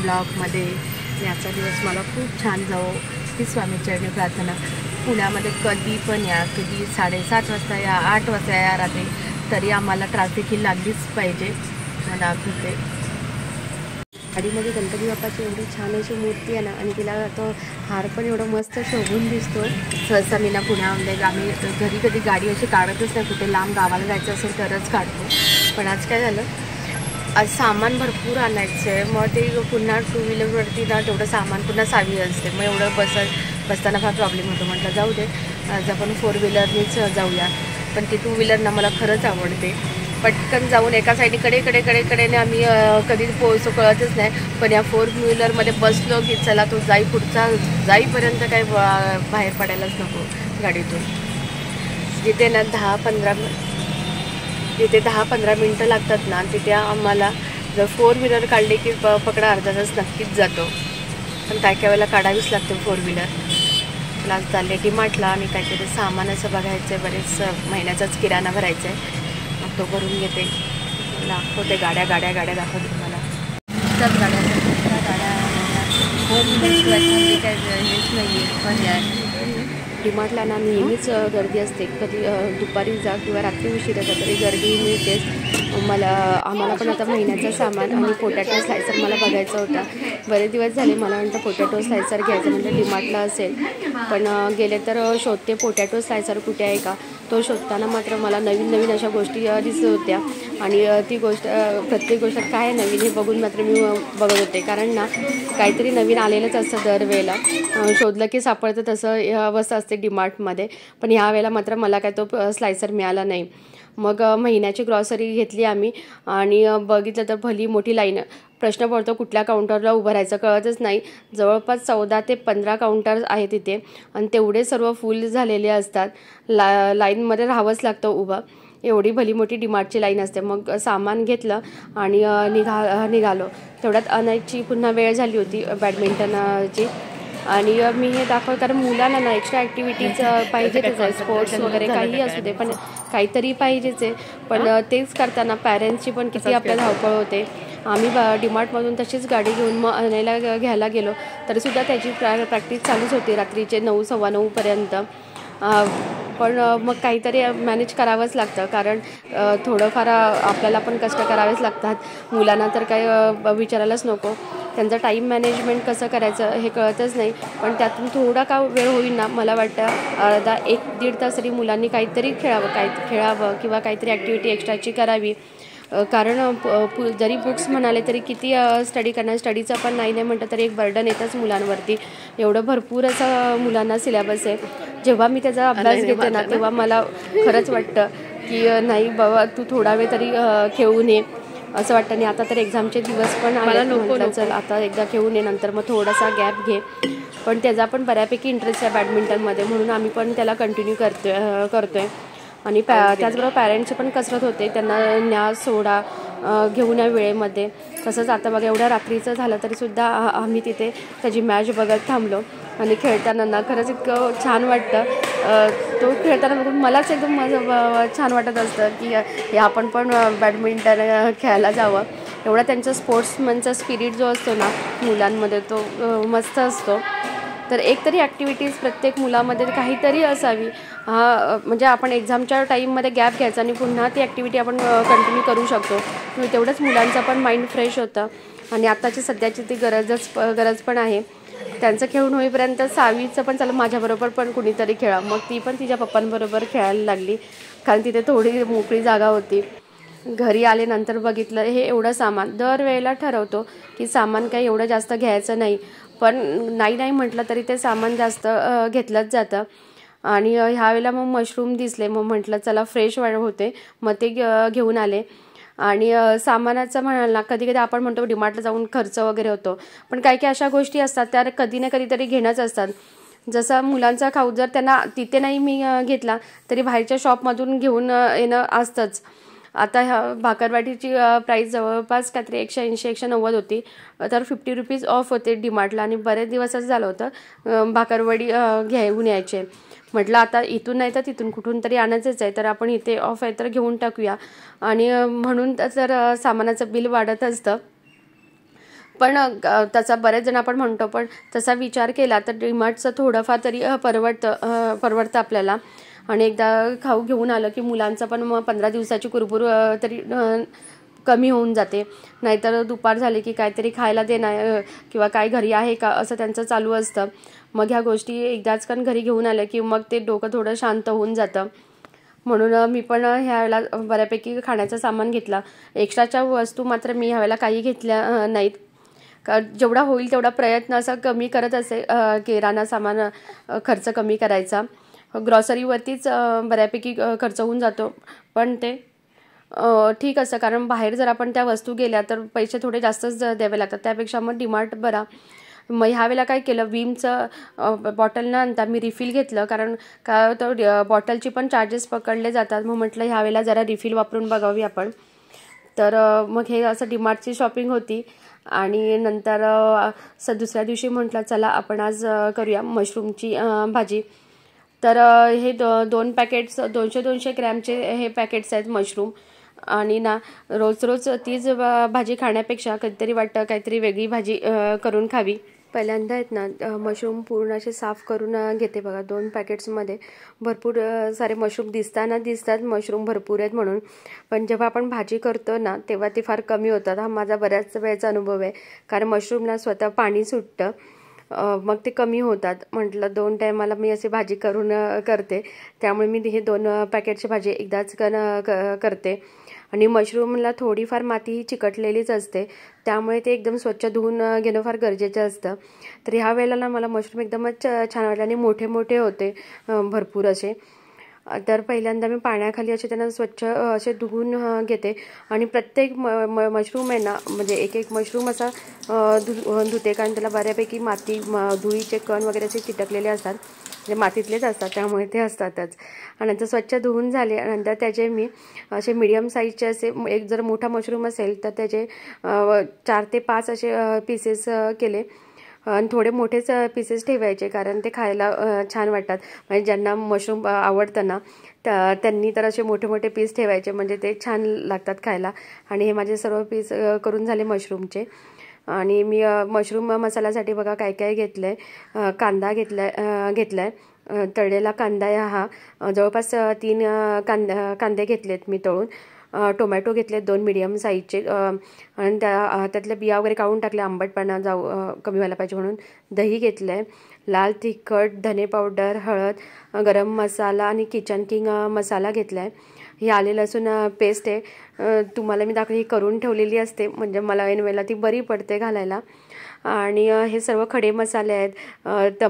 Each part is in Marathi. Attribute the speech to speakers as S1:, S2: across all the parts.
S1: ब्लॉगमध्ये. याचा दिवस मला खूप छान जावो ही स्वामीचरणी प्रार्थना. पुण्यामध्ये कधी पण या, कधी 7:30 वाजता या, 8 वाजता या रात्री, तरी आम्हाला ट्रॅफिक ही लागलीच पाहिजे. मला आठवते गाडीमध्ये गणपती बाप्पाची एवढी छान अशी मूर्ती आहे ना, आणि तिला तो हार पण एवढा मस्त शोभून दिसतो. सहसा मी ना पुण्यामध्ये आम्ही घरी कधी गाडी अशी काढतच नाही, कुठे लांब गावाला जायचं असेल तरच काढतो. पण आज काय झालं, आज सामान भरपूर आणायचं आहे. मग ते पुन्हा 2 व्हीलरवरती ना तेवढं सामान पुन्हा सावी असते, मग एवढं बसताना फार प्रॉब्लेम होतो. म्हटलं जाऊ दे, आज आपण 4 व्हीलरनीच जाऊया. पण ती 2 व्हीलर ना मला खरंच आवडते. पटकन जाऊन एका साईडने आम्ही कधी पोहोचतो कळतच नाही. पण या 4 व्हीलरमध्ये बसलो की चला तो जाईपर्यंत काही बाहेर पडायलाच नको गाडीतून. जिथे ना 10-15 मिनटं लागतात ना, तिथे आम्हाला जर 4 व्हीलर काढली की पकडा अर्धा तास नक्कीच जातो. पण काय वेळेला काढावीच लागते 4 व्हीलर. मला आज चालले DMartला आणि काहीतरी सामान असं बघायचं आहे. बरेच महिन्याचाच किराणा भरायचा आहे, मग तो भरून घेते. दाखवते गाड्या दाखवते तुम्हाला. तर गाड्या 4 व्हीलरशिवाय काय हेच नाही आहे पर्याय. DMartला ना नेहमीच गर्दी असते. कधी दुपारी जा किंवा रात्री उशिरा जा तरी गर्दी मिळतेच. आम्हाला पण आता महिन्याचं सामान आणि पोटॅटो स्लायसर मला बघायचा होता. बरेच दिवस झाले मला म्हणतं पोटॅटो स्लायसर घ्यायचं, म्हणजे DMartला असेल. पण गेले तर शोधते पोटॅटो स्लायसर कुठे आहे का. तो शोधताना मात्र मला नवीन अशा गोष्टी दिसत होत्या. आणि ती प्रत्येक गोष्ट काय नवीन हे बघून मात्र मी बघत होते. कारण ना काहीतरी नवीन आलेलंच असतं दरवेळेला. शोधलं की सापडतं, तसं अवस्था असते DMartमध्ये. पण ह्या वेळेला मात्र मला काय तो स्लायसर मिळाला नाही. मग महिन्याची ग्रॉसरी घेतली आम्ही आणि बघितलं तर भली मोठी लाईन. प्रश्न पडतो कुठल्या काउंटरला उभं राहायचं कळतच नाही. जवळपास 14 ते 15 काउंटर आहे तिथे, आणि तेवढे सर्व फुल झालेले असतात. लाईनमध्ये राहावंच लागतं उभं. एवढी भली मोठी DMartची लाईन असते. मग सामान घेतलं आणि निघालो. तेवढ्यात आणायची पुन्हा वेळ झाली होती बॅडमिंटनची. आणि मी हे दाखवलं कारण मुलांना ना एक्स्ट्रा ॲक्टिव्हिटीज पाहिजेच आहे. स्पोर्ट्स वगैरे काही असू दे, पण काहीतरी पाहिजेच आहे. पण तेच करताना पॅरेंट्सची पण किती आपल्या धावपळ होते. आम्ही DMartमधून तशीच गाडी घेऊन मग घ्यायला गेलो, तरीसुद्धा त्याची प्रॅक्टिस चालूच होती रात्रीचे 9, 9:15पर्यंत. पण मग काहीतरी मॅनेज करावंच लागतं, कारण थोडंफार आपल्याला पण कष्ट करावेच लागतात. मुलांना तर काही विचारायलाच नको. त्यांचं टाईम मॅनेजमेंट कसं करायचं हे कळतच नाही. पण त्यातून थोडा का वेळ होईल ना, मला वाटतं अर्धा 1-1.5 तास तरी मुलांनी काहीतरी खेळावं किंवा काहीतरी ॲक्टिव्हिटी एक्स्ट्राची करावी. कारण जरी बुक्स म्हणाले तरी किती स्टडी करणार, स्टडीचं पण नाही म्हटलं तरी एक बर्डन येतंच मुलांवरती. एवढं भरपूर असं मुलांना सिलेबस आहे. जेव्हा मी त्याचा अभ्यास घेते ना, तेव्हा मला खरंच वाटतं की नाही बाबा तू थोडा वेळ तरी खेळून ये असं वाटतं. आणि आता तर एक्झामचे दिवस पण आले, म्हटलं चल आता एकदा खेळून ये, नंतर मग थोडासा गॅप घे. पण त्याचा पण बऱ्यापैकी इंटरेस्ट आहे बॅडमिंटनमध्ये, म्हणून आम्ही पण त्याला कंटिन्यू करतोय. आणि त्याचबरोबर पॅरेंट्सची पण कसरत होते, त्यांना न्या सोडा घेऊन या वेळेमध्ये. तसंच आता बघा एवढ्या रात्रीचं झालं तरीसुद्धा आम्ही तिथे त्याची मॅच बघत थांबलो. आणि खेळताना ना खरंच इतकं छान वाटतं. तो खेळताना बघून मलाच एकदम छान वाटत असतं की हे आपण पण बॅडमिंटन खेळायला जावं. एवढा त्यांचा स्पोर्ट्समनचा स्पिरिट जो असतो ना मुलांमध्ये, तो मस्त असतो. तर एक तरी ॲक्टिव्हिटीज प्रत्येक मुलामध्ये काहीतरी असावी. म्हणजे आपण एक्झामच्या टाईममध्ये गॅप घ्यायचा आणि पुन्हा ती ॲक्टिव्हिटी आपण कंटिन्यू करू शकतो. तेवढंच मुलांचं पण माइंड फ्रेश होतं. आणि आत्ताची सध्याची ती गरज पण आहे. त्यांचं खेळून होईपर्यंत सावीचं पण चला माझ्याबरोबर पण कुणीतरी खेळा. मग ती पण तिच्या पप्पांबरोबर खेळायला लागली, कारण तिथे थोडी मोकळी जागा होती. घरी आले नंतर बघितलं हे एवढं सामान. दरवेळेला ठरवतो की सामान काही एवढं जास्त घ्यायचं नाही, पण नाही म्हटलं तरी ते सामान जास्त घेतलंच जातं. आणि ह्या वेळेला मग मशरूम दिसले, मग म्हटलं चला फ्रेश होते, मग ते घेऊन आले. आणि सामानाचं म्हणाल ना, कधी आपण म्हणतो DMartला जाऊन खर्च वगैरे होतो, पण काही अशा गोष्टी असतात त्या कधी ना कधीतरी घेणंच असतात. जसा मुलांचा खाऊ जर त्यांना तिथे नाही मी घेतला तरी बाहेरच्या शॉपमधून घेऊन येणं असतंच. आता ह्या भाकरवाडीची प्राईस जवळपास काहीतरी 180-190 होती, तर 50 रुपीज ऑफ होते DMartला. आणि बरेच दिवस असं झालं होतं भाकरवडी घेऊन यायचे. म्हटलं आता इथून नाही तर तिथून कुठून तरी आणायचंच आहे, तर आपण इथे ऑफ आहे तर घेऊन टाकूया. आणि म्हणून तर सामानाचं बिल वाढत असतं. पण त्याचा बरेच जण आपण म्हणतो, पण तसा विचार केला तर डीमार्टचं थोडंफार तरी परवडतं आपल्याला. आणि एकदा खाऊ घेऊन आलं की मुलांचं पण मग 15 दिवसाची कुरबुर तरी कमी होऊन जाते. नाहीतर दुपार झाली की काहीतरी खायला देणार किंवा काय घरी आहे का असं त्यांचं चालू असतं. मग ह्या गोष्टी एकदाच घरी घेऊन आल्या की मग ते डोकं थोडं शांत होऊन जातं. म्हणून मी पण ह्यावेळेला बऱ्यापैकी खाण्याचं सामान घेतला. एक्स्ट्राच्या वस्तू मात्र मी ह्यावेळेला काही घेतल्या नाहीत. जेवढा होईल तेवढा प्रयत्न असा कमी करत असे किराणा सामान खर्च कमी करायचा. ग्रॉसरीवरतीच बऱ्यापैकी खर्च होऊन जातो, पण ते ठीक असतं. कारण बाहेर जर आपण त्या वस्तू गेल्या तर पैसे थोडे जास्तच द्यावे लागतात. त्यापेक्षा मग डीमार्ट बरा. मग ह्यावेळेला काय केलं, विमचं बॉटल न आणता मी रिफिल घेतलं. कारण का तर बॉटलची पण चार्जेस पकडले जातात. मग म्हटलं ह्यावेळेला जरा रिफिल वापरून बघावी आपण. तर मग हे असं डीमार्टची शॉपिंग होती. आणि नंतर दुसऱ्या दिवशी म्हटलं चला आपण आज करूया मशरूमची भाजी. तर हे 2 पॅकेट्स 200-200 ग्रॅमचे हे पॅकेट्स आहेत मशरूम. आणि ना रोज रोज तीच भाजी खाण्यापेक्षा कधीतरी वाटतं काहीतरी वेगळी भाजी करून खावी. पहिल्यांदा आहेत ना मशरूम पूर्ण असे साफ करून घेते बघा. 2 पॅकेट्समध्ये भरपूर सारे मशरूम दिसतात मशरूम भरपूर आहेत म्हणून. पण जेव्हा आपण भाजी करतो ना तेव्हा ते फार कमी होतात. हा माझा बऱ्याच वेळचा अनुभव आहे. कारण मशरूमला स्वतः पाणी सुटतं, मग ते कमी होतात. म्हटलं 2 टायमाला मी अशी भाजी करते, त्यामुळे मी हे 2 पॅकेटची भाजी एकदाच करते. आणि मशरूमला थोडीफार माती चिकटलेलीच असते, त्यामुळे ते एकदम स्वच्छ धुवून घेणं फार गरजेचं असतं. तर ह्या वेळेला ना मला मशरूम एकदमच छान वाटले आणि मोठे मोठे होते भरपूर असे. तर पहिल्यांदा मी पाण्याखाली असे त्यांना स्वच्छ असे धुवून घेते. आणि प्रत्येक मशरूम आहे ना, म्हणजे एक मशरूम असा धुते. कारण त्याला बऱ्यापैकी माती धुळीचे कण वगैरे असे चिटकलेले असतात, म्हणजे मातीतलेच असतात, त्यामुळे ते असतातच. आणि नंतर स्वच्छ धुवून झाले नंतर त्याचे मी असे मीडियम साईजचे असे, एक जर मोठा मशरूम असेल तर त्याचे 4 ते 5 असे पीसेस केले. आणि थोडे मोठेच पीसेस ठेवायचे, कारण ते खायला छान वाटतात. म्हणजे ज्यांना मशरूम आवडतं ना त्यांनी तर असे मोठे मोठे पीस ठेवायचे, म्हणजे ते छान लागतात खायला. आणि हे माझे सर्व पीस करून झाले मशरूमचे. आणि मी मशरूम मसाल्यासाठी बघा काय काय घेतलं आहे. कांदा घेतलाय तळलेला कांदा आहे हा. जवळपास 3 कांदे घेतलेत मी तळून. टोमॅटो घेतले 2 मीडियम साईजचे. आणि त्यातल्या बिया वगैरे काढून टाकले, आंबटपणा कमी व्हायला पाहिजे म्हणून. दही घेतलं आहे. लाल तिखट, धने पावडर, हळद, गरम मसाला आणि किचन किंग मसाला घेतला आहे. ही आले लसूण पेस्ट आहे. तुम्हाला मी दाखवली, ही करून ठेवलेली असते, म्हणजे मला ऐन वेळेला ती बरी पडते घालायला. आणि हे सर्व खडे मसाले आहेत.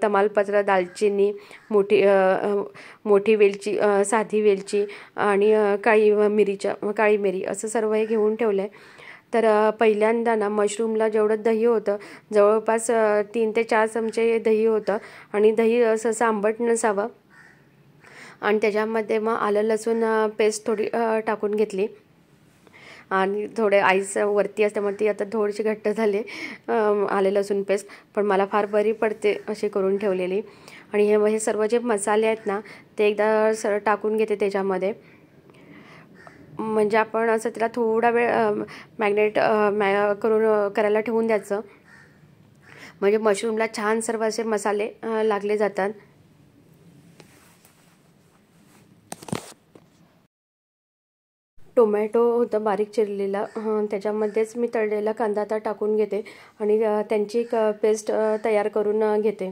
S1: तमालपत्र, दालचिनी, मोठी वेलची, साधी वेलची आणि काळी मिरी असं सर्व हे घेऊन ठेवलं आहे. तर पहिल्यांदा ना मशरूमला जेवढं दही होतं, जवळपास 3 ते 4 चमचे दही होतं. आणि दही असं आंबट नसावं. आणि त्याच्यामध्ये मग आलं लसूण पेस्ट थोडी टाकून घेतली. आणि थोडे आईस वरती असल्यामुळे ती आता थोडीशी घट्ट झाली आले लसूण पेस्ट, पण मला फार बरी पडते अशी करून ठेवलेली. आणि हे सर्व जे मसाले आहेत ना ते एकदा टाकून घेते त्याच्यामध्ये. म्हणजे आपण असं त्याला थोडा वेळ मॅग्नेट करायला ठेवून द्यायचं, म्हणजे मशरूमला छान सर्व असे मसाले लागले जातात. टोमॅटो होतं बारीक चिरलेला, त्याच्यामध्येच मी तळलेला कांदा आता टाकून घेते आणि त्यांची एक पेस्ट तयार करून घेते.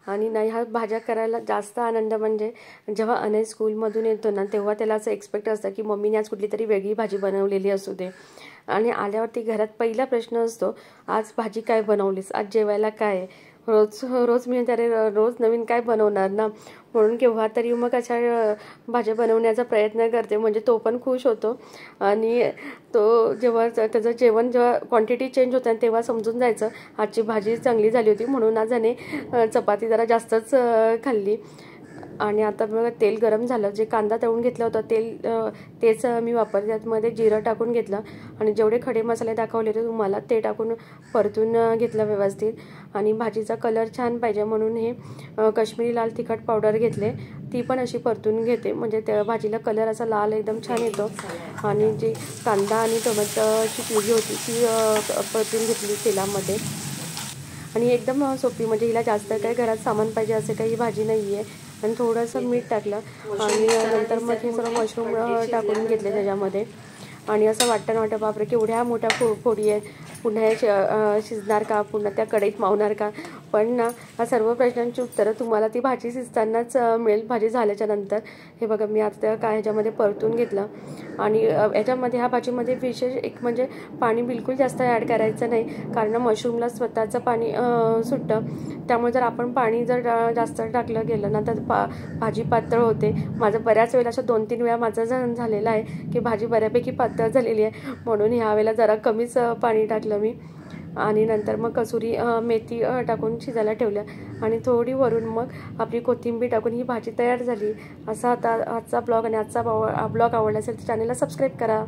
S1: आणि नाही, ह्या भाज्या करायला जास्त आनंद म्हणजे जेव्हा अनय स्कूलमधून येतो ना तेव्हा त्याला असं एक्सपेक्ट असतं की मम्मीने आज कुठली तरी वेगळी भाजी बनवलेली असू दे. आणि आल्यावरती घरात पहिला प्रश्न असतो, आज भाजी काय बनवलीस, आज जेवायला काय आहे. रोज मी त्याने रोज नवीन काय बनवणार ना, म्हणून केव्हा तरी मग अशा भाज्या बनवण्याचा प्रयत्न करते, म्हणजे तो पण खुश होतो. आणि तो जेव्हा त्याचं जेवण जेव्हा क्वांटिटी चेंज होतं तेव्हा समजून जायचं आजची भाजी चांगली झाली होती, म्हणून आज त्याने चपाती जरा जास्तच खाल्ली. आणि आता बघा तेल गरम झालं, जे कांदा तळून घेतलं होतं तेच मी वापरते. त्यामध्ये जिरं टाकून घेतलं आणि जेवढे खडे मसाले दाखवले होते तुम्हाला ते टाकून परतून घेतलं व्यवस्थित. आणि भाजीचा कलर छान पाहिजे म्हणून हे काश्मीरी लाल तिखट पावडर घेतले, ती पण अशी परतून घेते, म्हणजे त्या भाजीला कलर असा लाल एकदम छान येतो. आणि जी कांदा आणि टोमॅटोची प्युरी होती ती परतून घेतली तेलामध्ये. आणि एकदम सोपी, म्हणजे हिला जास्त काही घरात सामान पाहिजे असे काही भाजी नाही आहे. आणि थोडंसं मीठ टाकलं आणि नंतर मग हे सर्व मशरूम टाकून घेतले त्याच्यामध्ये. आणि असं वाटतं बापरे केवढ्या मोठ्या फोडी आहेत, पुन्हा हे शिजणार का, पुन्हा त्या कढईत मावणार का. पण ना हा सर्व प्रश्नांची उत्तरं तुम्हाला ती भाजी शिजतानाच मिळेल, भाजी झाल्याच्या नंतर. हे बघा मी आता काय ह्याच्यामध्ये परतून घेतलं. आणि याच्यामध्ये ह्या भाजीमध्ये विशेष एक म्हणजे पाणी बिलकुल जास्त ॲड करायचं नाही, कारण मशरूमला स्वतःचं पाणी सुटतं. त्यामुळे जर आपण पाणी जर जास्त टाकलं गेलं ना तर भाजी पातळ होते. माझं बऱ्याच वेळेला असं 2-3 वेळा माझं झालेलं आहे की भाजी बऱ्यापैकी पातळ झालेली आहे, म्हणून ह्यावेळेला जरा कमीच पाणी टाकलं मी. आणि नंतर मग कसुरी मेथी टाकून शिजायला ठेवलं आणि थोडी वरून मग आपली कोथिंबीर टाकून ही भाजी तयार झाली. असा आता आजचा ब्लॉग. आणि आजचा ब्लॉग आवडला असेल तर चॅनलला सबस्क्राईब करा.